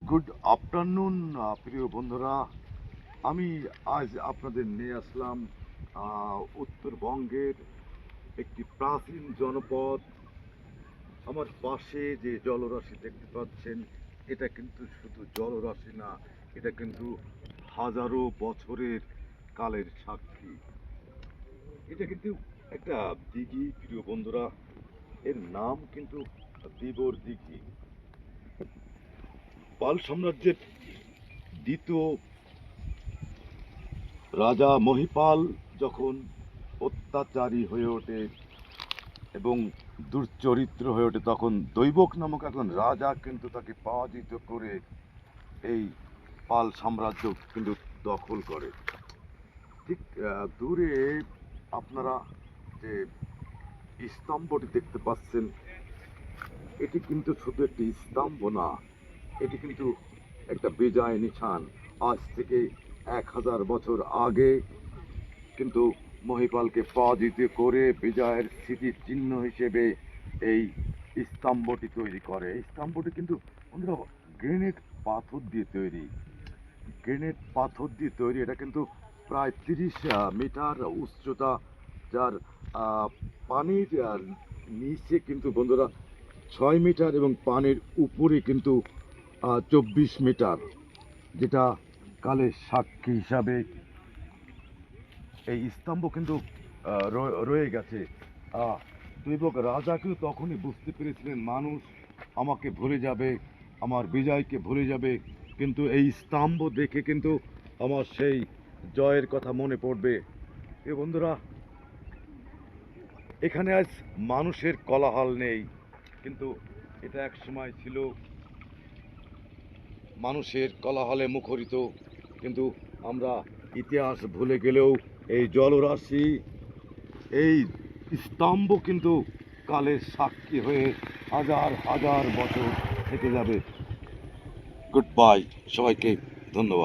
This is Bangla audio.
গুড আফটারনুন প্রিয় বন্ধুরা। আমি আজ আপনাদের নিয়ে আসলাম উত্তরবঙ্গের একটি প্রাচীন জনপদ। আমার পাশে যে জলরাশি দেখতে পাচ্ছেন, এটা কিন্তু শুধু জলরাশি না, এটা কিন্তু হাজারো বছরের কালের সাক্ষী। এটা কিন্তু একটা দিঘি প্রিয় বন্ধুরা, এর নাম কিন্তু দেবর দিঘি। পাল সাম্রাজ্যের দ্বিতীয় রাজা মহিপাল যখন অত্যাচারী হয়ে ওঠে এবং দুশ্চরিত্র হয়ে ওঠে, তখন দৈবক নামক একজন রাজা কিন্তু তাকে পরাজিত করে এই পাল সাম্রাজ্য কিন্তু দখল করে। ঠিক দূরে আপনারা যে স্তম্ভটি দেখতে পাচ্ছেন, এটি কিন্তু শুধু একটি স্তম্ভ না, এটি কিন্তু একটা বিজয় নিশান। আজ থেকে 1000 বছর আগে কিন্তু মহিপালকে পরাজিত করে বিজয়ের স্মৃতির চিহ্ন হিসেবে এই স্তম্ভটি তৈরি করে। এই স্তম্ভটি কিন্তু বন্ধুরা গ্রেনাইট পাথর দিয়ে তৈরি। গ্রেনাইট পাথর দিয়ে তৈরি, এটা কিন্তু প্রায় 30 মিটার উচ্চতা, যার পানির নিচে কিন্তু বন্ধুরা 6 মিটার এবং পানির উপরে কিন্তু 24 মিটার, যেটা কালের সাক্ষী হিসাবে এই স্তম্ভ কিন্তু রয়ে গেছে। দৈবক রাজা কিন্তু তখনই বুঝতে পেরেছিলেন মানুষ আমাকে ভুলে যাবে, আমার বিজয়কে ভুলে যাবে, কিন্তু এই স্তম্ভ দেখে কিন্তু আমার সেই জয়ের কথা মনে পড়বে। এ বন্ধুরা, এখানে আজ মানুষের কোলাহল নেই, কিন্তু এটা এক সময় ছিল মানুষের কোলাহলে মুখরিত। কিন্তু আমরা ইতিহাস ভুলে গেলেও এই জলরাশি, এই স্তম্ভ কিন্তু কালের সাক্ষী হয়ে হাজার হাজার বছর থেকে যাবে। গুড বাই, সবাইকে ধন্যবাদ।